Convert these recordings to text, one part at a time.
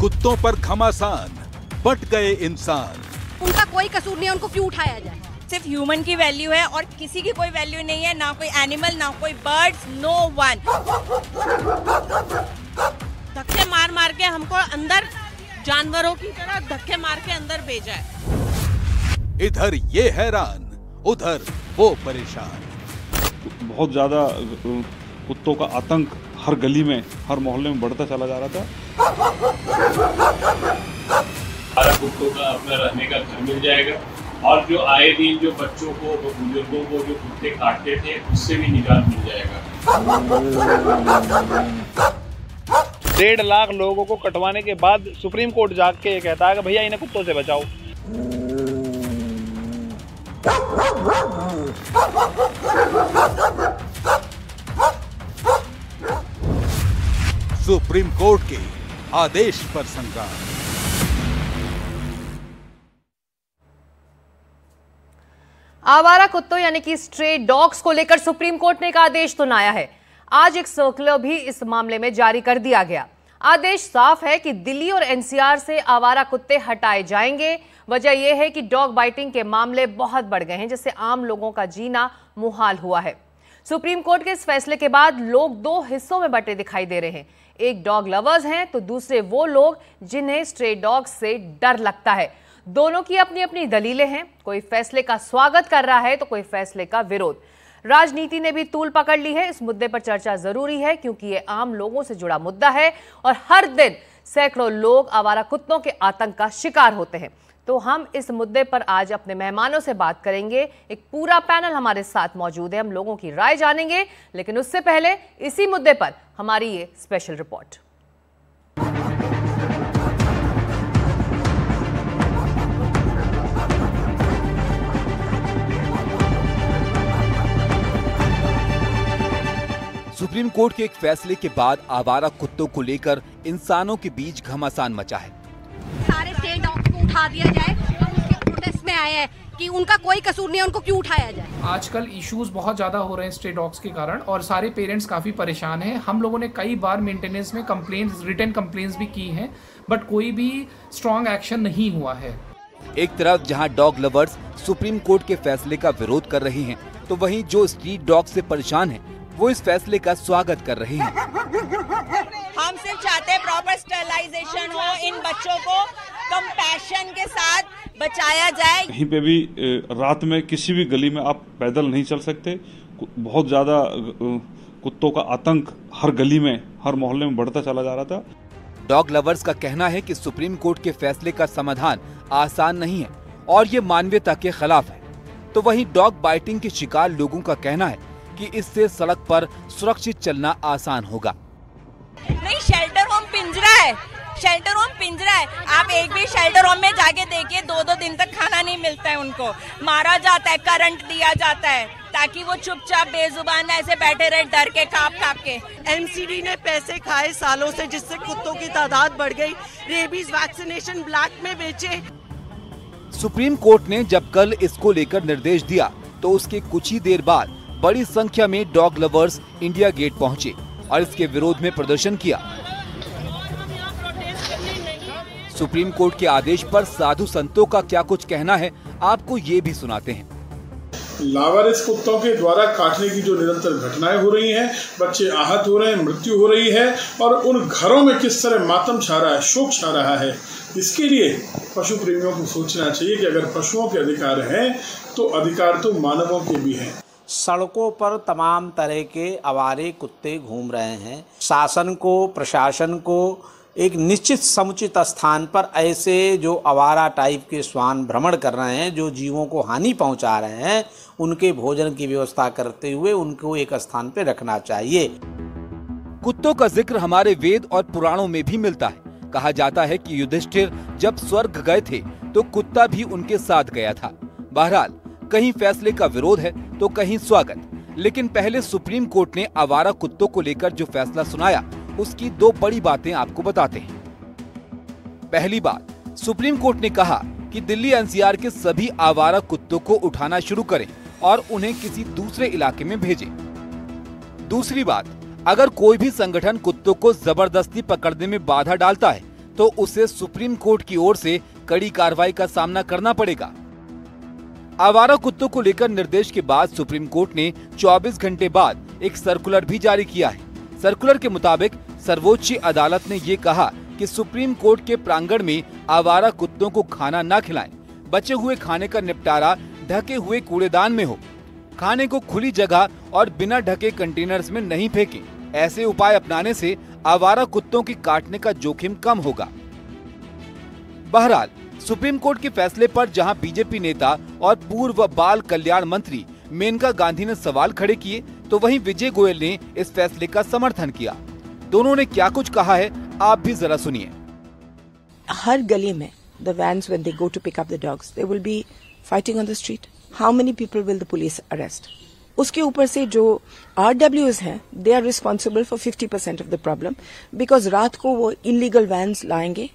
कुत्तों पर घमासान, बट गए इंसान। उनका कोई कसूर नहीं है, उनको क्यों उठाया जाए? सिर्फ ह्यूमन की वैल्यू है और किसी की कोई वैल्यू नहीं है, ना कोई एनिमल, ना कोई बर्ड्स, नो वन। धक्के मार मार के हमको अंदर जानवरों की तरह धक्के मार के अंदर भेजा है। इधर ये हैरान, उधर वो परेशान। बहुत ज्यादा कुत्तों का आतंक हर गली में, हर मोहल्ले में बढ़ता चला जा रहा था। हर कुत्तों का अपना रहने का घर मिल जाएगा और जो आए दिन जो बच्चों को, बुजुर्गों को जो कुत्ते काटते थे उससे भी निजात मिल जाएगा। 1.5 लाख लोगों को कटवाने के बाद सुप्रीम कोर्ट जाग के ये कहता है कि भैया इन्हें कुत्तों से बचाओ। सुप्रीम कोर्ट के आदेश पर संग्राम। आवारा कुत्तों यानी कि स्ट्रे डॉग्स को लेकर सुप्रीम कोर्ट ने एक आदेश सुनाया है। आज एक सर्कुलर भी इस मामले में जारी कर दिया गया। आदेश साफ है कि दिल्ली और एनसीआर से आवारा कुत्ते हटाए जाएंगे। वजह यह है कि डॉग बाइटिंग के मामले बहुत बढ़ गए हैं, जिससे आम लोगों का जीना मुहाल हुआ है। सुप्रीम कोर्ट के इस फैसले के बाद लोग 2 हिस्सों में बंटे दिखाई दे रहे हैं। एक डॉग लवर्स हैं तो दूसरे वो लोग जिन्हें स्ट्रे डॉग से डर लगता है। दोनों की अपनी अपनी दलीलें हैं। कोई फैसले का स्वागत कर रहा है तो कोई फैसले का विरोध। राजनीति ने भी तूल पकड़ ली है। इस मुद्दे पर चर्चा जरूरी है क्योंकि ये आम लोगों से जुड़ा मुद्दा है और हर दिन सैकड़ों लोग आवारा कुत्तों के आतंक का शिकार होते हैं। तो हम इस मुद्दे पर आज अपने मेहमानों से बात करेंगे। एक पूरा पैनल हमारे साथ मौजूद है, हम लोगों की राय जानेंगे, लेकिन उससे पहले इसी मुद्दे पर हमारी ये स्पेशल रिपोर्ट। सुप्रीम कोर्ट के एक फैसले के बाद आवारा कुत्तों को लेकर इंसानों के बीच घमासान मचा है। सारे स्ट्रे डॉग्स को उठा दिया जाए और उसके प्रोटेस्ट में आए हैं कि उनका कोई कसूर नहीं है, उनको क्यों उठाया जाए। आजकल इश्यूज बहुत ज़्यादा हो रहे हैं स्ट्रे डॉग्स के कारण और सारे पेरेंट्स काफ़ी परेशान हैं। हम लोगों ने कई बार मेंटेनेंस में कंप्लेंट्स, रिटन कंप्लेंट्स भी की हैं, बट कोई भी स्ट्रॉन्ग एक्शन नहीं हुआ है। एक तरफ जहां डॉग लवर्स सुप्रीम कोर्ट के फैसले का विरोध कर रहे हैं, तो वहीं जो स्ट्रीट डॉग से परेशान हैं, वो इस फैसले का स्वागत कर रहे हैं। हम सिर्फ चाहते हैं प्रॉपर स्टरलाइजेशन हो, इन बच्चों को कंपैशन के साथ बचाया जाए। कहीं पे भी रात में किसी भी गली में आप पैदल नहीं चल सकते। बहुत ज्यादा कुत्तों का आतंक हर गली में, हर मोहल्ले में बढ़ता चला जा रहा था। डॉग लवर्स का कहना है कि सुप्रीम कोर्ट के फैसले का समाधान आसान नहीं है और ये मानवता के खिलाफ है। तो वहीं डॉग बाइटिंग के शिकार लोगों का कहना है कि इससे सड़क पर सुरक्षित चलना आसान होगा। नहीं, शेल्टर होम पिंजरा है, शेल्टर होम पिंजरा है। आप एक भी शेल्टर होम में जाके देखिए, 2-2 दिन तक खाना नहीं मिलता है उनको, मारा जाता है, करंट दिया जाता है ताकि वो चुपचाप बेजुबान ऐसे बैठे रहे डर के, कांप के। एमसीडी ने पैसे खाए सालों से, जिससे कुत्तों की तादाद बढ़ गई। रेबीज वैक्सीनेशन ब्लैक में बेचे। सुप्रीम कोर्ट ने जब कल इसको लेकर निर्देश दिया तो उसके कुछ ही देर बाद बड़ी संख्या में डॉग लवर्स इंडिया गेट पहुंचे और इसके विरोध में प्रदर्शन किया। सुप्रीम कोर्ट के आदेश पर साधु संतों का क्या कुछ कहना है, आपको ये भी सुनाते हैं। लावारिस कुत्तों के द्वारा काटने की जो निरंतर घटनाएं हो रही हैं, बच्चे आहत हो रहे हैं, मृत्यु हो रही है और उन घरों में किस तरह मातम छा रहा है, शोक छा रहा है। इसके लिए पशु प्रेमियों को सोचना चाहिए कि अगर पशुओं के अधिकार हैं तो अधिकार तो मानवों के भी हैं। सड़कों पर तमाम तरह के आवारे कुत्ते घूम रहे हैं। शासन को, प्रशासन को एक निश्चित समुचित स्थान पर ऐसे जो आवारा टाइप के श्वान भ्रमण कर रहे हैं, जो जीवों को हानि पहुंचा रहे हैं, उनके भोजन की व्यवस्था करते हुए उनको एक स्थान पर रखना चाहिए। कुत्तों का जिक्र हमारे वेद और पुराणों में भी मिलता है। कहा जाता है कि युधिष्ठिर जब स्वर्ग गए थे तो कुत्ता भी उनके साथ गया था। बहरहाल कहीं फैसले का विरोध है तो कहीं स्वागत। लेकिन पहले सुप्रीम कोर्ट ने आवारा कुत्तों को लेकर जो फैसला सुनाया, उसकी 2 बड़ी बातें आपको बताते हैं। पहली बात, सुप्रीम कोर्ट ने कहा कि दिल्ली एनसीआर के सभी आवारा कुत्तों को उठाना शुरू करें और उन्हें किसी दूसरे इलाके में भेजें। दूसरी बात, अगर कोई भी संगठन कुत्तों को जबरदस्ती पकड़ने में बाधा डालता है तो उसे सुप्रीम कोर्ट की ओर से कड़ी कार्रवाई का सामना करना पड़ेगा। आवारा कुत्तों को लेकर निर्देश के बाद सुप्रीम कोर्ट ने 24 घंटे बाद एक सर्कुलर भी जारी किया है। सर्कुलर के मुताबिक सर्वोच्च अदालत ने ये कहा कि सुप्रीम कोर्ट के प्रांगण में आवारा कुत्तों को खाना न खिलाएं, बचे हुए खाने का निपटारा ढके हुए कूड़ेदान में हो, खाने को खुली जगह और बिना ढके कंटेनर्स में नहीं फेंकें। ऐसे उपाय अपनाने से आवारा कुत्तों की काटने का जोखिम कम होगा। बहरहाल सुप्रीम कोर्ट के फैसले पर जहां बीजेपी नेता और पूर्व बाल कल्याण मंत्री मेनका गांधी ने सवाल खड़े किए, तो वहीं विजय गोयल ने इस फैसले का समर्थन किया। दोनों ने क्या कुछ कहा है, आप भी जरा सुनिए। हर गली में the vans when they go to pick up the dogs, they will be fighting on the street. How many people will the police arrest? उसके ऊपर से जो RWs हैं, they are responsible for 50% of the problem because रात को वो illegal vans लाएंगे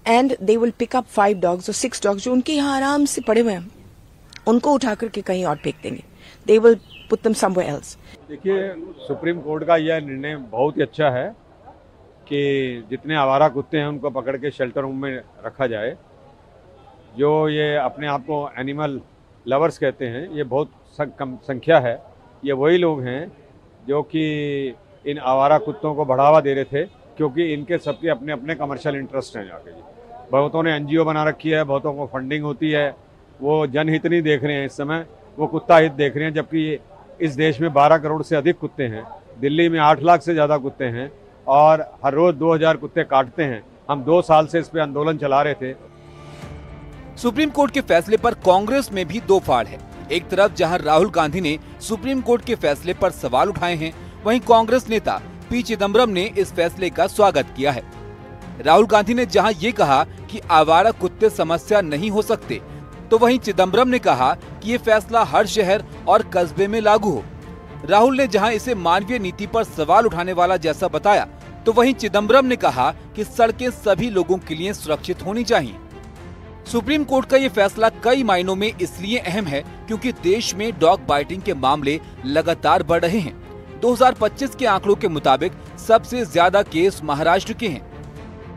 and they will pick up 5 dogs or 6 dogs जो उनके यहाँ आराम से पड़े हुए हैं, उनको उठा करके कहीं और फेंक देंगे। They will put them somewhere else. देखिए, सुप्रीम कोर्ट का यह निर्णय बहुत ही अच्छा है कि जितने आवारा कुत्ते हैं उनको पकड़ के शेल्टर होम में रखा जाए। जो ये अपने आप को एनिमल लवर्स कहते हैं, ये बहुत कम संख्या है। ये वही लोग हैं जो कि इन आवारा कुत्तों को बढ़ावा दे रहे थे, क्योंकि इनके सबके अपने अपने कमर्शियल इंटरेस्ट हैं। जाके जी बहुतों ने NGO बना रखी है, बहुतों को फंडिंग होती है, वो जनहित नहीं देख रहे हैं इस समय, वो कुत्ता हित देख रहे हैं। जबकि इस देश में 12 करोड़ से अधिक कुत्ते हैं, दिल्ली में 8 लाख से ज़्यादा कुत्ते हैं और हर रोज 2000 कुत्ते काटते हैं। हम 2 साल से इस पे आंदोलन चला रहे थे। सुप्रीम कोर्ट के फैसले पर कांग्रेस में भी दो फाड़ है। एक तरफ जहां राहुल गांधी ने सुप्रीम कोर्ट के फैसले पर सवाल उठाए हैं, वहीं कांग्रेस नेता पी चिदम्बरम ने इस फैसले का स्वागत किया है। राहुल गांधी ने जहां ये कहा कि आवारा कुत्ते समस्या नहीं हो सकते, तो वहीं चिदम्बरम ने कहा कि ये फैसला हर शहर और कस्बे में लागू हो। राहुल ने जहां इसे मानवीय नीति पर सवाल उठाने वाला जैसा बताया, तो वहीं चिदम्बरम ने कहा कि सड़कें सभी लोगों के लिए सुरक्षित होनी चाहिए। सुप्रीम कोर्ट का ये फैसला कई मायनों में इसलिए अहम है क्योंकि देश में डॉग बाइटिंग के मामले लगातार बढ़ रहे हैं। 2025 के आंकड़ों के मुताबिक सबसे ज्यादा केस महाराष्ट्र के हैं।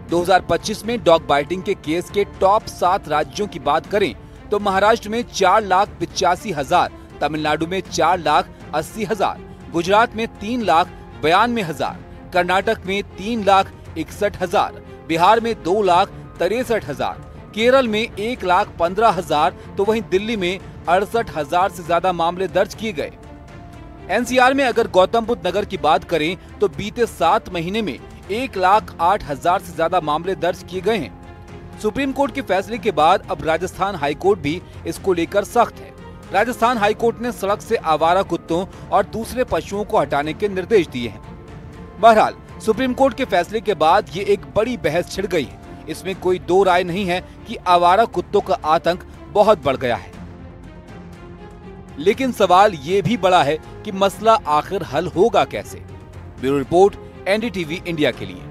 2025 में डॉग बाइटिंग के केस के टॉप 7 राज्यों की बात करें तो महाराष्ट्र में 4,85,000, तमिलनाडु में 4,80,000, गुजरात में 3,92,000, कर्नाटक में 3,61,000, बिहार में 2,63,000, केरल में 1,15,000, तो वहीं दिल्ली में 68,000 से ज्यादा मामले दर्ज किए गए। NCR में अगर गौतम बुद्ध नगर की बात करें तो बीते 7 महीने में 1,08,000 से ज्यादा मामले दर्ज किए गए हैं। सुप्रीम कोर्ट के फैसले के बाद अब राजस्थान हाईकोर्ट भी इसको लेकर सख्त है। राजस्थान हाईकोर्ट ने सड़क से आवारा कुत्तों और दूसरे पशुओं को हटाने के निर्देश दिए हैं। बहरहाल सुप्रीम कोर्ट के फैसले के बाद ये एक बड़ी बहस छिड़ गई है। इसमें कोई दो राय नहीं है कि आवारा कुत्तों का आतंक बहुत बढ़ गया है, लेकिन सवाल ये भी बड़ा है कि मसला आखिर हल होगा कैसे। ब्यूरो रिपोर्ट, NDTV इंडिया के लिए।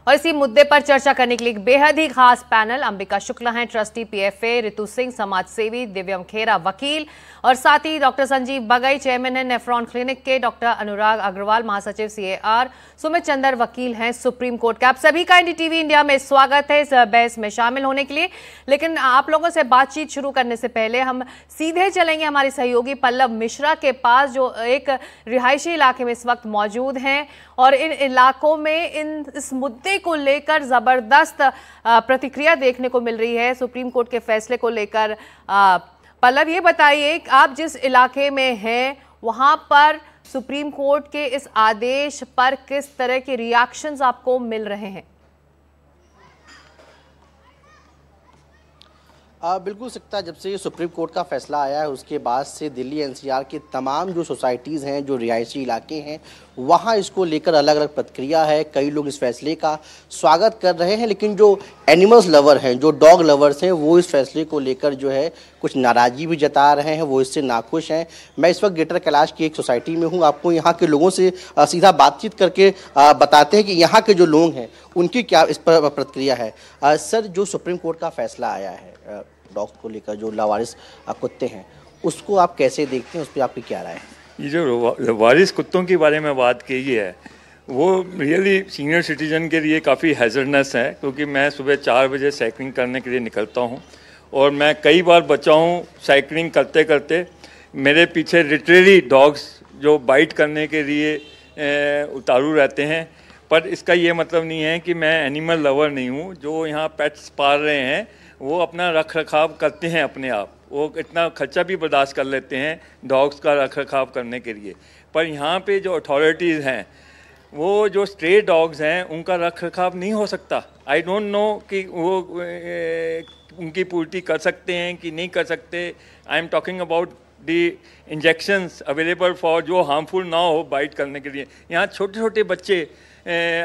और इसी मुद्दे पर चर्चा करने के लिए एक बेहद ही खास पैनल, अंबिका शुक्ला हैं ट्रस्टी PFA, रितु सिंह समाज सेवी, दिव्यम खेरा वकील, और साथ ही डॉक्टर संजीव बगई चेयरमैन है नेफ्रॉन क्लिनिक के, डॉक्टर अनुराग अग्रवाल महासचिव CAR, सुमित चंदर वकील हैं सुप्रीम कोर्ट के। आप सभी का NDTV इंडिया में स्वागत है इस बहस में शामिल होने के लिए। लेकिन आप लोगों से बातचीत शुरू करने से पहले हम सीधे चलेंगे हमारे सहयोगी पल्लव मिश्रा के पास, जो एक रिहायशी इलाके में इस वक्त मौजूद हैं और इन इलाकों में इस मुद्दे को लेकर जबरदस्त प्रतिक्रिया देखने को मिल रही है सुप्रीम कोर्ट के फैसले को लेकर। पल्लव, ये बताइए, आप जिस इलाके में हैं वहां पर सुप्रीम कोर्ट के इस आदेश पर किस तरह के रिएक्शंस आपको मिल रहे हैं? बिल्कुल सकता है। जब से ये सुप्रीम कोर्ट का फैसला आया है उसके बाद से दिल्ली NCR के तमाम जो सोसाइटीज़ हैं, जो रिहायशी इलाके हैं, वहाँ इसको लेकर अलग अलग प्रतिक्रिया है। कई लोग इस फैसले का स्वागत कर रहे हैं, लेकिन जो एनिमल्स लवर हैं, जो डॉग लवर्स हैं, वो इस फैसले को लेकर जो है कुछ नाराज़गी भी जता रहे हैं, वो इससे नाखुश हैं। मैं इस वक्त ग्रेटर कैलाश की एक सोसाइटी में हूँ। आपको यहाँ के लोगों से सीधा बातचीत करके बताते हैं कि यहाँ के जो लोग हैं उनकी क्या इस पर प्रतिक्रिया है। सर, जो सुप्रीम कोर्ट का फैसला आया है, डॉग्स को लेकर, जो लावारिस कुत्ते हैं, उसको आप कैसे देखते हैं, उस पर आपकी क्या राय है? ये जो वारिस कुत्तों के बारे में बात की है वो रियली सीनियर सिटीजन के लिए काफ़ी हैजर्डनेस है, क्योंकि मैं सुबह 4 बजे साइकिलिंग करने के लिए निकलता हूँ और मैं कई बार बचा हूँ साइकिलिंग करते करते। मेरे पीछे लिटरली डॉग्स जो बाइट करने के लिए उतारू रहते हैं, पर इसका ये मतलब नहीं है कि मैं एनिमल लवर नहीं हूँ। जो यहाँ पेट्स पाल रहे हैं वो अपना रख रखाव करते हैं अपने आप, वो इतना खर्चा भी बर्दाश्त कर लेते हैं डॉग्स का रख रखाव करने के लिए। पर यहाँ पे जो अथॉरिटीज़ हैं वो जो स्ट्रे डॉग्स हैं उनका रख रखाव नहीं हो सकता। आई डोंट नो कि वो उनकी पूर्ति कर सकते हैं कि नहीं कर सकते। I am talking about the injections available for जो हार्मफुल ना हो बाइट करने के लिए। यहाँ छोटे छोटे बच्चे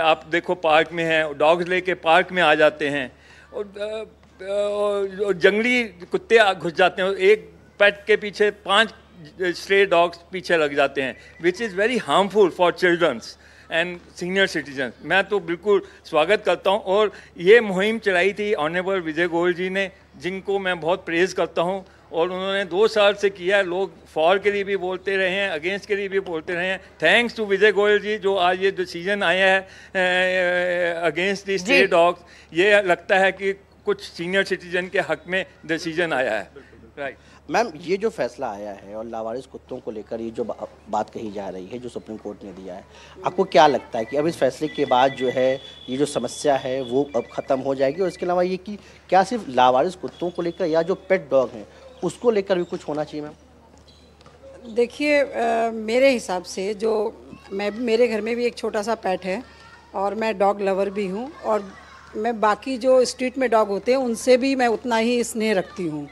आप देखो पार्क में हैं, डॉग्स लेके पार्क में आ जाते हैं और जंगली कुत्ते घुस जाते हैं, एक पेट के पीछे 5 स्ट्रे डॉग्स पीछे लग जाते हैं, which is very harmful for children's and senior citizen. मैं तो बिल्कुल स्वागत करता हूं। और ये मुहिम चलाई थी ऑनरेबल विजय गोयल जी ने, जिनको मैं बहुत प्रेज़ करता हूं, और उन्होंने 2 साल से किया। लोग फॉर के लिए भी बोलते रहे हैं, अगेंस्ट के लिए भी बोलते रहे हैं। थैंक्स टू विजय गोयल जी, जो आज ये डिसीजन आया है अगेंस्ट दी स्ट्रे डॉग्स, ये लगता है कि कुछ सीनियर सिटीजन के हक में डिसीजन आया है। राइट मैम, ये जो फैसला आया है और लावारिस कुत्तों को लेकर ये जो बात कही जा रही है, जो सुप्रीम कोर्ट ने दिया है, आपको क्या लगता है कि अब इस फैसले के बाद जो है ये जो समस्या है वो अब ख़त्म हो जाएगी? और इसके अलावा ये कि क्या सिर्फ लावारिस कुत्तों को लेकर या जो पेट डॉग हैं उसको लेकर भी कुछ होना चाहिए? मैम देखिए, मेरे हिसाब से जो मेरे घर में भी एक छोटा सा पेट है और मैं डॉग लवर भी हूँ, और मैं बाकी जो स्ट्रीट में डॉग होते हैं उनसे भी मैं उतना ही स्नेह रखती हूँ।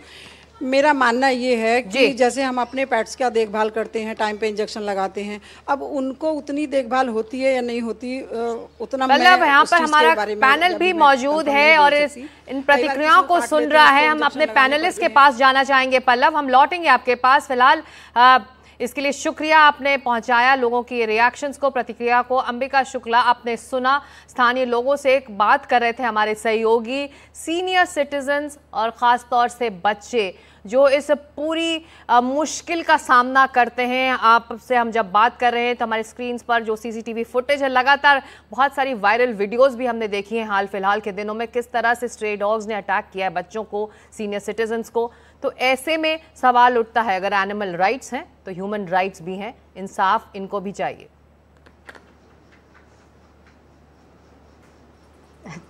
मेरा मानना ये है कि जैसे हम अपने पेट्स का देखभाल करते हैं, टाइम पे इंजेक्शन लगाते हैं, अब उनको उतनी देखभाल होती है या नहीं होती, उतना मतलब यहाँ पर हमारा पैनल भी मौजूद है और इन प्रतिक्रियाओं को सुन रहा है। हम अपने पैनलिस्ट के पास जाना चाहेंगे पल्लव, हम लौटेंगे आपके पास। फिलहाल इसके लिए शुक्रिया, आपने पहुंचाया लोगों की रिएक्शंस को, प्रतिक्रिया को। अंबिका शुक्ला, आपने सुना स्थानीय लोगों से एक बात कर रहे थे हमारे सहयोगी, सीनियर सिटीजन्स और ख़ास तौर से बच्चे जो इस पूरी मुश्किल का सामना करते हैं। आपसे हम जब बात कर रहे हैं तो हमारे स्क्रीन्स पर जो सीसीटीवी फुटेज है, लगातार बहुत सारी वायरल वीडियोस भी हमने देखी हैं हाल फिलहाल के दिनों में, किस तरह से स्ट्रे डॉग्स ने अटैक किया है बच्चों को, सीनियर सिटीजन्स को। तो ऐसे में सवाल उठता है, अगर एनिमल राइट्स हैं तो ह्यूमन राइट्स भी हैं, इंसाफ इनको भी चाहिए।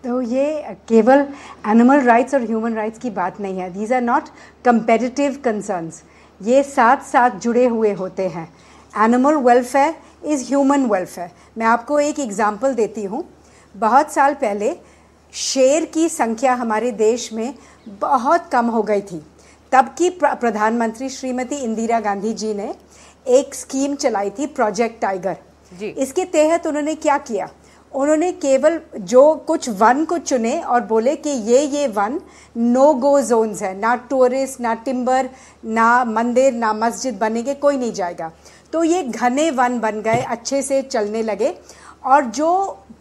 तो ये केवल एनिमल राइट्स और ह्यूमन राइट्स की बात नहीं है, these are not competitive concerns, ये साथ साथ जुड़े हुए होते हैं। Animal welfare is human welfare. मैं आपको एक एग्जांपल देती हूँ। बहुत साल पहले शेर की संख्या हमारे देश में बहुत कम हो गई थी। तब की प्रधानमंत्री श्रीमती इंदिरा गांधी जी ने एक स्कीम चलाई थी, प्रोजेक्ट टाइगर जी। इसके तहत उन्होंने क्या किया, उन्होंने केवल जो कुछ वन को चुने और बोले कि ये वन नो गो जोन्स है, ना टूरिस्ट, ना टिम्बर, ना मंदिर, ना मस्जिद बनेंगे, कोई नहीं जाएगा। तो ये घने वन बन गए, अच्छे से चलने लगे, और जो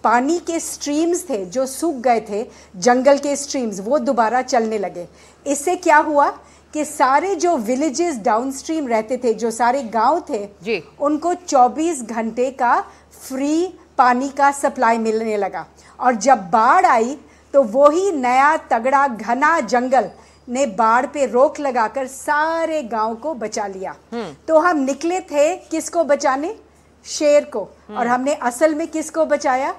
पानी के स्ट्रीम्स थे जो सूख गए थे, जंगल के स्ट्रीम्स, वो दोबारा चलने लगे। इससे क्या हुआ कि सारे जो विलेजेस डाउनस्ट्रीम रहते थे, जो सारे गांव थे जी, उनको 24 घंटे का फ्री पानी का सप्लाई मिलने लगा। और जब बाढ़ आई तो वही नया तगड़ा घना जंगल ने बाढ़ पे रोक लगाकर सारे गांव को बचा लिया। तो हम निकले थे किसको बचाने? शेर को। और हमने असल में किसको बचाया?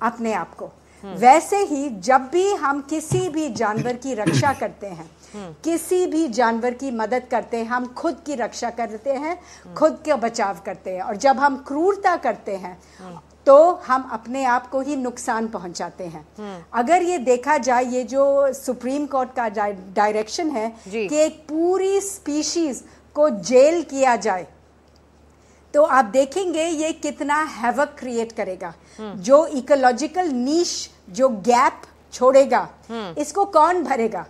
अपने आप को। वैसे ही जब भी हम किसी भी जानवर की रक्षा करते हैं, किसी भी जानवर की मदद करते हैं, हम खुद की रक्षा करते हैं, खुद का बचाव करते हैं। और जब हम क्रूरता करते हैं तो हम अपने आप को ही नुकसान पहुंचाते हैं। अगर ये देखा जाए, ये जो सुप्रीम कोर्ट का डायरेक्शन है कि एक पूरी स्पीशीज को जेल किया जाए, तो आप देखेंगे ये कितना हैवक क्रिएट करेगा। जो इकोलॉजिकल नीश, जो गैप छोड़ेगा, इसको कौन भरेगा?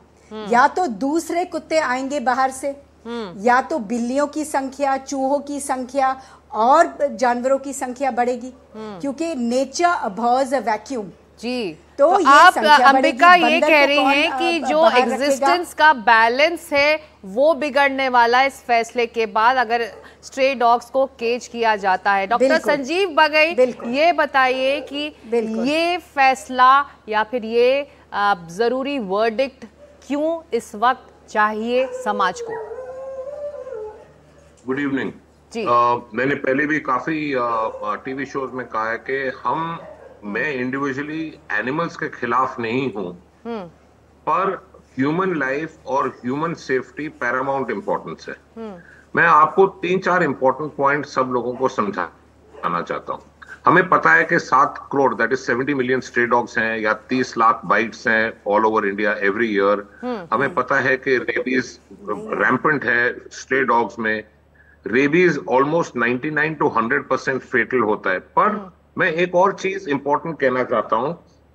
या तो दूसरे कुत्ते आएंगे बाहर से, या तो बिल्लियों की संख्या, चूहों की संख्या और जानवरों की संख्या बढ़ेगी, क्योंकि नेचर अबॉर्स अ वैक्यूम जी। तो आप अंबिका ये कह रही हैं कि जो एग्जिस्टेंस का बैलेंस है वो बिगड़ने वाला है इस फैसले के बाद अगर स्ट्रे डॉग्स को केज किया जाता है। डॉक्टर संजीव बगई, ये बताइए कि ये फैसला या फिर ये जरूरी वर्डिक्ट क्यों इस वक्त चाहिए समाज को? गुड इवनिंग जी। मैंने पहले भी काफी टीवी शोज में कहा है कि मैं इंडिविजुअली एनिमल्स के खिलाफ नहीं हूं, पर ह्यूमन लाइफ और ह्यूमन सेफ्टी पैरामाउंट इंपॉर्टेंस है। मैं आपको 3-4 इंपॉर्टेंट पॉइंट सब लोगों को समझाना चाहता हूं। हमें पता है कि 7 crore that is 70 million stray dogs हैं या 30 लाख बाइट्स हैं all over India every year. हमें पता है कि रेबीज रैम्पेंट है स्ट्रे डॉग्स में। रेबीज ऑलमोस्ट 99 to 100% फेटल होता है। पर मैं एक और चीज इंपॉर्टेंट कहना चाहता हूं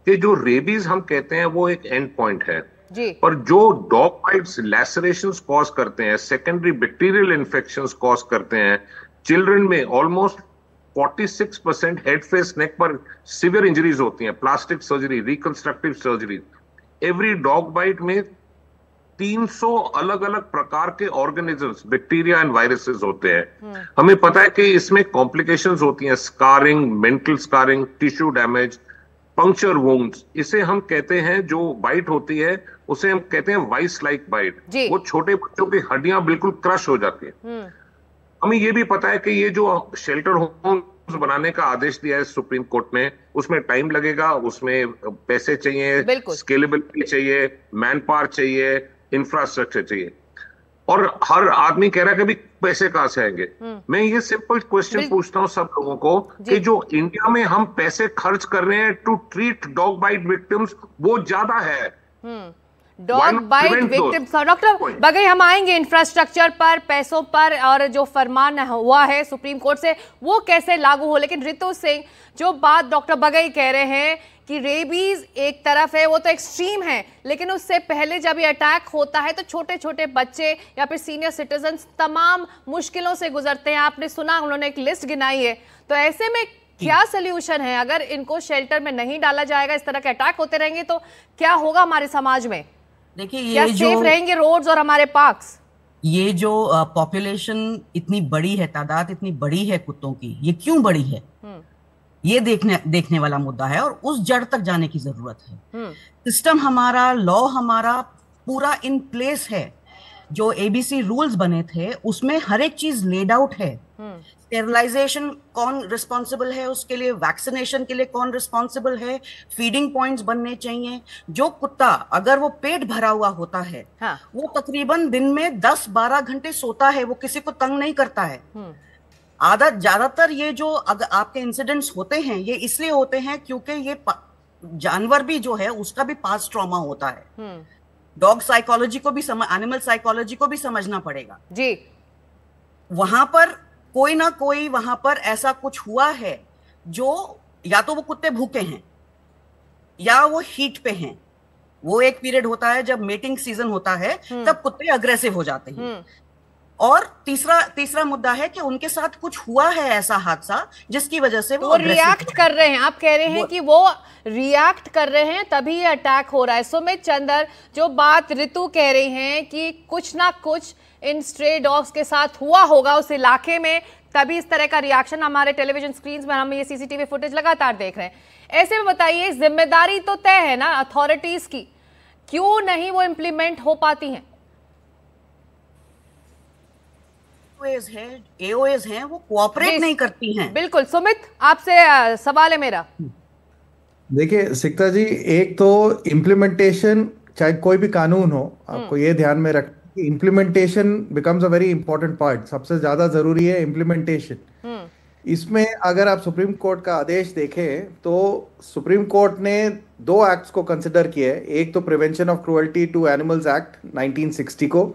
कि जो रेबीज हम कहते हैं वो एक एंड पॉइंट है जी। और जो डॉग बाइट्स लैसरेशंस कॉज करते हैं, सेकेंडरी बैक्टीरियल इन्फेक्शंस कॉज करते हैं, चिल्ड्रन में ऑलमोस्ट 46% हेड फेस नेक पर सीवियर इंजरीज होती हैं, plastic surgery, reconstructive surgery. Every dog bite में 300 अलग अलग प्रकार के ऑर्गेनिजम्स, बैक्टीरिया एंड वायरसेस होते हैं। हमें पता है कि इसमें कॉम्प्लिकेशंस होती हैं, scarring, mental scarring, tissue damage, puncture wounds. इसे हम कहते हैं, जो बाइट होती है उसे हम कहते हैं वाइस लाइक बाइट। वो छोटे बच्चों की हड्डियां बिल्कुल क्रश हो जाती है। हमें ये भी पता है कि ये जो शेल्टर होम्स बनाने का आदेश दिया है सुप्रीम कोर्ट ने, उसमें टाइम लगेगा, उसमें पैसे चाहिए, स्केलेबिलिटी चाहिए, मैन पावर चाहिए, इंफ्रास्ट्रक्चर चाहिए, और हर आदमी कह रहा है कि भी पैसे कहां से आएंगे। मैं ये सिंपल क्वेश्चन पूछता हूं सब लोगों को कि जो इंडिया में हम पैसे खर्च कर रहे हैं to treat dog bite victims, वो ज्यादा है। Dog bite victims. Doctor Bagai, हम आएंगे इंफ्रास्ट्रक्चर पर, पैसों पर, और जो फरमान हुआ है सुप्रीम कोर्ट से वो कैसे लागू हो। लेकिन रितु सिंह, जो बात डॉक्टर बगई कह रहे हैं कि रेबीज एक तरफ है, वो तो एक्सट्रीम है, लेकिन उससे पहले जब ये अटैक होता है तो छोटे छोटे बच्चे या फिर सीनियर सिटीजन तमाम मुश्किलों से गुजरते हैं। आपने सुना, उन्होंने एक लिस्ट गिनाई है। तो ऐसे में क्या सोल्यूशन है? अगर इनको शेल्टर में नहीं डाला जाएगा, इस तरह के अटैक होते रहेंगे, तो क्या होगा हमारे समाज में? देखिए, क्या सेफ रहेंगे रोड्स और हमारे पार्क्स? ये जो पॉपुलेशन इतनी बड़ी है, तादाद इतनी बड़ी है कुत्तों की, ये क्यों बड़ी है, ये देखने वाला मुद्दा है, और उस जड़ तक जाने की जरूरत है। सिस्टम हमारा, लॉ हमारा पूरा इन प्लेस है। जो एबीसी रूल्स बने थे उसमें हर एक चीज लेड आउट है। स्टेरिलाइजेशन कौन रिस्पॉन्सिबल है उसके लिए, वैक्सीनेशन के लिए कौन रिस्पॉन्सिबल है, फीडिंग पॉइंट्स बनने चाहिए। जो कुत्ता अगर वो पेट भरा हुआ होता है, वो तकरीबन दिन में 10-12 घंटे सोता है, वो किसी को तंग नहीं करता है। ज्यादातर ये जो अगर आपके इंसिडेंट्स होते हैं, ये इसलिए होते हैं क्योंकि ये जानवर भी जो है उसका भी पास्ट ट्रॉमा होता है। डॉग साइकोलॉजी को भी एनिमल साइकोलॉजी को भी समझना पड़ेगा जी। वहां पर कोई ना कोई वहां पर ऐसा कुछ हुआ है जो या तो वो कुत्ते भूखे हैं या वो हीट पे हैं। वो एक पीरियड होता है जब मेटिंग सीजन होता है, तब कुत्ते अग्रेसिव हो जाते हैं। और तीसरा मुद्दा है कि उनके साथ कुछ हुआ है ऐसा हादसा जिसकी वजह से वो रिएक्ट कर रहे हैं। आप कह रहे हैं कि वो रिएक्ट कर रहे हैं तभी ये अटैक हो रहा है। सुमित चंदर, जो बात ऋतु कह रही हैं कि कुछ ना कुछ इन स्ट्रे डॉग्स के साथ हुआ होगा उस इलाके में, तभी इस तरह का रिएक्शन हमारे टेलीविजन स्क्रीन में हम ये सीसीटीवी फुटेज लगातार देख रहे हैं। ऐसे में बताइए, जिम्मेदारी तो तय है ना अथॉरिटीज की, क्यों नहीं वो इम्प्लीमेंट हो पाती हैं? एओएस हैं, वो कोऑपरेट नहीं करती हैं। बिल्कुल। सुमित, आपसे सवाल है मेरा। देखिए सिक्ता जी, एक तो इम्प्लीमेंटेशन, चाहे कोई भी कानून हो, आपको ये ध्यान में रखना कि implementation becomes a very important part. सबसे ज्यादा जरूरी है इम्प्लीमेंटेशन। इसमें अगर आप सुप्रीम कोर्ट का आदेश देखें तो सुप्रीम कोर्ट ने 2 एक्ट्स को कंसिडर किया है। एक तो prevention of cruelty to animals act 1960 को,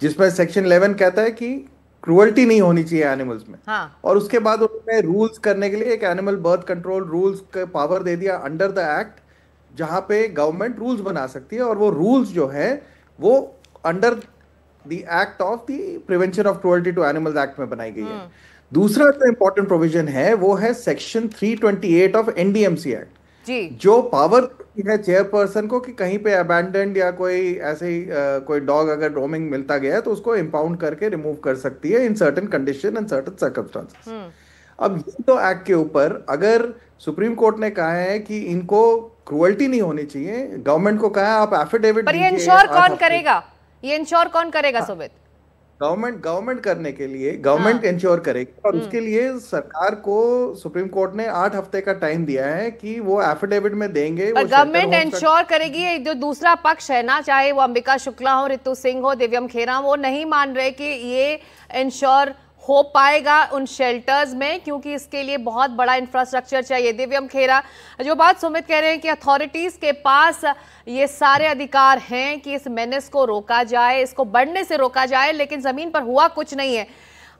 जिसमें सेक्शन 11 कहता है कि क्रुएल्टी नहीं होनी चाहिए एनिमल्स में। और उसके बाद उन्होंने रूल्स करने के लिए एक एनिमल बर्थ कंट्रोल रूल्स का पावर दे दिया अंडर द एक्ट, जहां पे गवर्नमेंट रूल्स बना सकती है। और वो रूल्स जो है वो under the act of the prevention of cruelty to animals act में बनाई गई है। दूसरा जो इंपॉर्टेंट प्रोविजन है वो है सेक्शन 328 ऑफ एनडीएमसी एक्ट, जो पावर है चेयरपर्सन को कि कहीं पे अबैंडन्ड या कोई ऐसे ही कोई डॉग अगर रोमिंग मिलता गया है तो उसको इम्पाउंड करके रिमूव कर सकती है in certain condition and certain circumstances. अब ये तो एक्ट के ऊपर अगर सुप्रीम कोर्ट ने कहा है कि इनको क्रुएल्टी नहीं होनी चाहिए, गवर्नमेंट को कहा है आप एफिडेविट पर ये इंश्योर कौन करेगा? ये इंश्योर कौन करेगा सुमित? गवर्नमेंट करने के लिए गवर्नमेंट इंश्योर करेगी, और उसके लिए सरकार को सुप्रीम कोर्ट ने 8 हफ्ते का टाइम दिया है कि वो एफिडेविट में देंगे। और गवर्नमेंट इंश्योर करेगी। जो दूसरा पक्ष है ना, चाहे वो अंबिका शुक्ला हो, रितु सिंह हो, दिव्यम खेरा, वो नहीं मान रहे कि ये इंश्योर हो पाएगा उन शेल्टर्स में, क्योंकि इसके लिए बहुत बड़ा इंफ्रास्ट्रक्चर चाहिए। दिव्यम खेरा, जो बात सुमित कह रहे हैं कि अथॉरिटीज के पास ये सारे अधिकार हैं कि इस मेनेस को रोका जाए, इसको बढ़ने से रोका जाए, लेकिन जमीन पर हुआ कुछ नहीं है।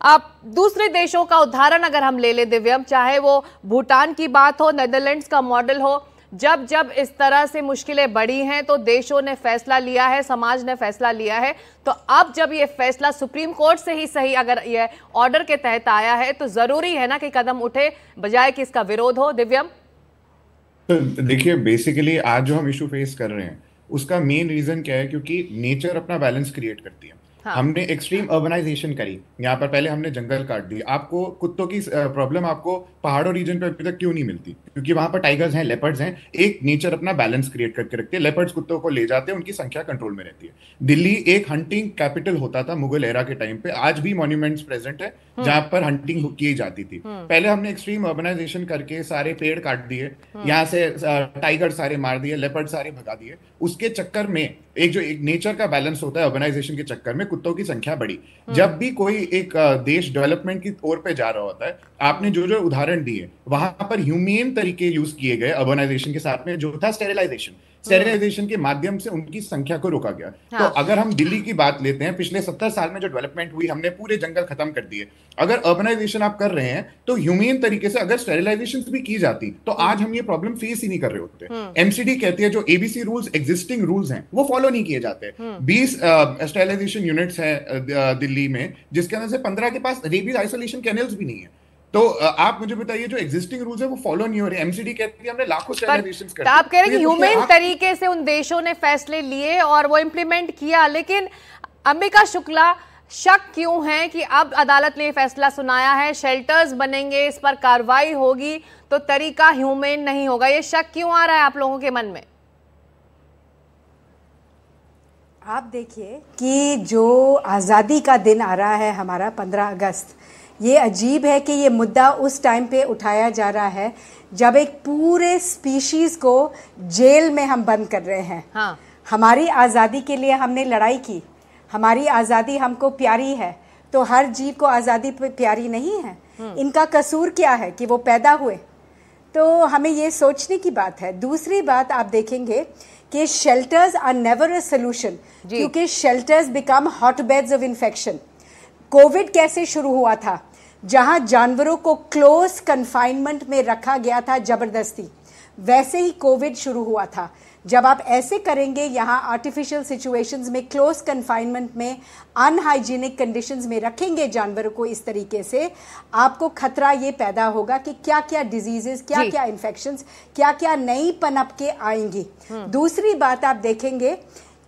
आप दूसरे देशों का उदाहरण अगर हम ले लें दिव्यम, चाहे वो भूटान की बात हो, नेदरलैंड्स का मॉडल हो, जब जब इस तरह से मुश्किलें बढ़ी हैं तो देशों ने फैसला लिया है, समाज ने फैसला लिया है। तो अब जब ये फैसला सुप्रीम कोर्ट से ही सही अगर ये ऑर्डर के तहत आया है तो जरूरी है ना कि कदम उठे, बजाय कि इसका विरोध हो। दिव्यम, तो देखिए बेसिकली आज जो हम इशू फेस कर रहे हैं उसका मेन रीजन क्या है, क्योंकि नेचर अपना बैलेंस क्रिएट करती है। हमने एक्सट्रीम अर्बनाइजेशन करी, यहाँ पर पहले हमने जंगल काट दिए। आपको कुत्तों की प्रॉब्लम आपको पहाड़ों रीजन पे अभी तक क्यों नहीं मिलती? क्योंकि वहां पर टाइगर्स हैं, लेपर्ड्स हैं, एक नेचर अपना बैलेंस क्रिएट करके रखते हैं। लेपर्ड्स कुत्तों को ले जाते हैं, उनकी संख्या कंट्रोल में रहती है। दिल्ली एक हंटिंग कैपिटल होता था मुगल एरा के टाइम पे, आज भी मॉन्यूमेंट्स प्रेजेंट है जहां पर हंटिंग की जाती थी। पहले हमने एक्सट्रीम अर्बनाइजेशन करके सारे पेड़ काट दिए, यहाँ से टाइगर सारे मार दिए, लेपर्ड सारे भगा दिए। उसके चक्कर में एक नेचर का बैलेंस होता है, अर्बनाइजेशन के चक्कर में कुत्तों की संख्या बढ़ी। जब भी कोई एक देश डेवलपमेंट की ओर पे जा रहा होता है, आपने जो जो उदाहरण दिए वहां पर ह्यूमेन तरीके यूज किए गए अर्बनाइजेशन के साथ में, जो था स्टेरिलाइजेशन के माध्यम से उनकी संख्या को रोका गया। तो अगर हम दिल्ली की बात लेते हैं, पिछले 70 साल में जो डेवलपमेंट हुई, हमने पूरे जंगल खत्म कर दिए। अगर अर्बनाइजेशन आप कर रहे हैं तो ह्यूमेन तरीके से अगर स्टेरिलाइजेशन भी की जाती तो आज हम ये प्रॉब्लम फेस ही नहीं कर रहे होते। एमसीडी कहती है जो एबीसी रूल्स, एग्जिस्टिंग रूल्स हैं, वो फॉलो नहीं किए जाते। 20 स्टेरिलाइजेशन यूनिट्स है दिल्ली में, जिसके अंदर से 15 के पास रेबीज आइसोलेशन कैनल्स भी नहीं है। तो आप मुझे बताइए जो एग्जिस्टिंग रूल्स है वो फॉलो नहीं हो रहे। एमसीडी कहती है हमने लाखों स्टेरिलाइजेशंस कर दिए। आप कह रहे हैं कि ह्यूमन तरीके से उन देशों ने फैसले लिए और वो इंप्लीमेंट किया, लेकिन अंबिका शुक्ला, शक क्यों है कि अब अदालत ने फैसला सुनाया है, शेल्टर्स बनेंगे, इस पर कार्रवाई होगी तो तरीका ह्यूमन नहीं होगा, ये शक क्यों आ रहा है आप लोगों के मन में? आप देखिए कि जो आज़ादी का दिन आ रहा है हमारा 15 अगस्त, ये अजीब है कि ये मुद्दा उस टाइम पे उठाया जा रहा है जब एक पूरे स्पीशीज को जेल में हम बंद कर रहे हैं। हमारी आज़ादी के लिए हमने लड़ाई की, हमारी आज़ादी हमको प्यारी है, तो हर जीव को आज़ादी प्यारी नहीं है। इनका कसूर क्या है कि वो पैदा हुए? तो हमें ये सोचने की बात है। दूसरी बात आप देखेंगे कि shelters are never a solution, क्योंकि shelters become hotbeds of infection. Covid कैसे शुरू हुआ था? जहां जानवरों को क्लोज कन्फाइनमेंट में रखा गया था जबरदस्ती, वैसे ही कोविड शुरू हुआ था। जब आप ऐसे करेंगे, यहाँ आर्टिफिशियल सिचुएशंस में, क्लोज कन्फाइनमेंट में, अनहाइजीनिक कंडीशंस में रखेंगे जानवरों को इस तरीके से, आपको खतरा ये पैदा होगा कि क्या क्या डिजीजेस, क्या क्या इन्फेक्शंस, क्या क्या नई पनप के आएंगी। दूसरी बात आप देखेंगे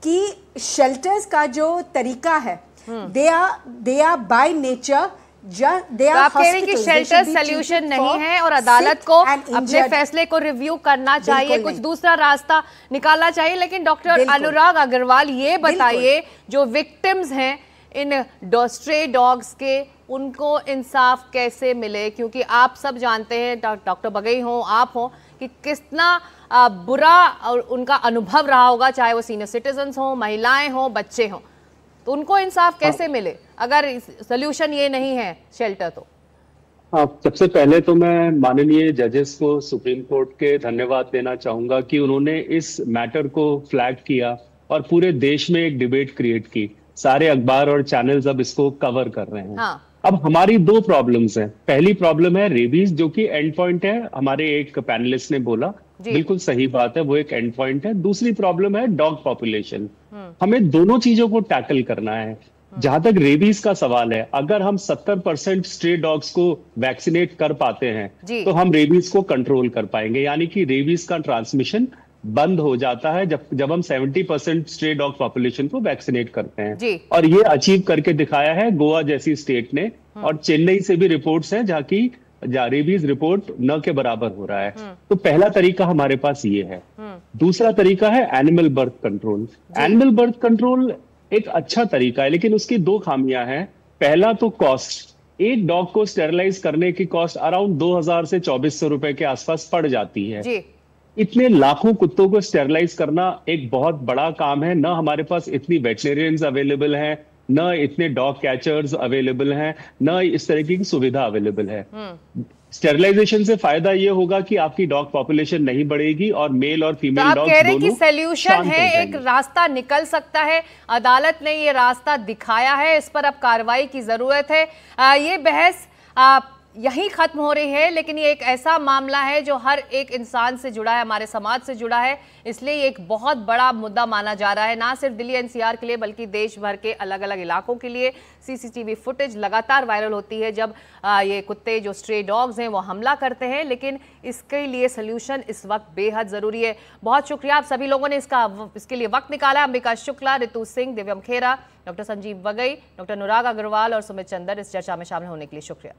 कि शेल्टर्स का जो तरीका है, दे आर बाय नेचर आप कह रहे हैं कि शेल्टर सोल्यूशन नहीं है और अदालत को अपने फैसले को रिव्यू करना चाहिए, कुछ दूसरा रास्ता निकालना चाहिए। लेकिन डॉक्टर अनुराग अग्रवाल, ये बताइए जो विक्टिम्स हैं इन स्ट्रे डॉग्स के, उनको इंसाफ कैसे मिले? क्योंकि आप सब जानते हैं, डॉक्टर बगई हो, आप हो, कि कितना बुरा उनका अनुभव रहा होगा, चाहे वो सीनियर सिटीजन्स हो, महिलाएं हो, बच्चे हों। तो उनको इंसाफ कैसे मिले अगर सोल्यूशन ये नहीं है शेल्टर? तो सबसे पहले तो मैं माननीय जजेस को, सुप्रीम कोर्ट के धन्यवाद देना चाहूंगा कि उन्होंने इस मैटर को फ्लैग किया और पूरे देश में एक डिबेट क्रिएट की। सारे अखबार और चैनल्स अब इसको कवर कर रहे हैं। अब हमारी 2 प्रॉब्लम्स हैं। पहली प्रॉब्लम है रेबीज, जो कि एंड पॉइंट है, हमारे एक पैनलिस्ट ने बोला, बिल्कुल सही बात है, वो एक एंड पॉइंट है। दूसरी प्रॉब्लम है डॉग पॉपुलेशन। हमें दोनों चीजों को टैकल करना है। जहां तक रेबीज का सवाल है, अगर हम 70% स्ट्रे डॉग्स को वैक्सीनेट कर पाते हैं तो हम रेबीज को कंट्रोल कर पाएंगे, यानी कि रेबीज का ट्रांसमिशन बंद हो जाता है जब हम 70% स्ट्रे डॉग पॉपुलेशन को वैक्सीनेट करते हैं जी। और ये अचीव करके दिखाया है गोवा जैसी स्टेट ने, और चेन्नई से भी रिपोर्ट्स हैं जहाँ की रेबीज रिपोर्ट न के बराबर हो रहा है। तो पहला तरीका हमारे पास ये है। दूसरा तरीका है animal birth control. Animal birth control एक अच्छा तरीका है, लेकिन उसकी दो खामियां हैं। पहला तो कॉस्ट, एक डॉग को स्टेरलाइज करने की कॉस्ट अराउंड 2000 से 2400 रुपए के आसपास पड़ जाती है। जी। इतने लाखों कुत्तों को स्टेरलाइज करना एक बहुत बड़ा काम है। ना हमारे पास इतनी वेटरिनरियंस अवेलेबल है, न इतने डॉग कैचर्स अवेलेबल हैं, न इस तरह की सुविधा अवेलेबल है। स्टेरिलाइजेशन से फायदा ये होगा कि आपकी डॉग पॉपुलेशन नहीं बढ़ेगी और मेल और फीमेल डॉग्स दोनों। कह रहे हैं कि सॉल्यूशन है, एक रास्ता निकल सकता है, अदालत ने ये रास्ता दिखाया है, इस पर अब कार्रवाई की जरूरत है। ये बहस यहीं खत्म हो रही है, लेकिन ये एक ऐसा मामला है जो हर एक इंसान से जुड़ा है, हमारे समाज से जुड़ा है, इसलिए ये एक बहुत बड़ा मुद्दा माना जा रहा है, ना सिर्फ दिल्ली एनसीआर के लिए बल्कि देश भर के अलग अलग इलाकों के लिए। सीसीटीवी फुटेज लगातार वायरल होती है जब ये कुत्ते जो स्ट्रे डॉग्स हैं वो हमला करते हैं, लेकिन इसके लिए सोल्यूशन इस वक्त बेहद जरूरी है। बहुत शुक्रिया आप सभी लोगों ने इसके लिए वक्त निकाला। अंबिका शुक्ला, रितु सिंह, दिव्यम खेरा, डॉक्टर संजीव वगई, डॉक्टर अनुराग अग्रवाल और सुमित चंदर इस चर्चा में शामिल होने के लिए शुक्रिया।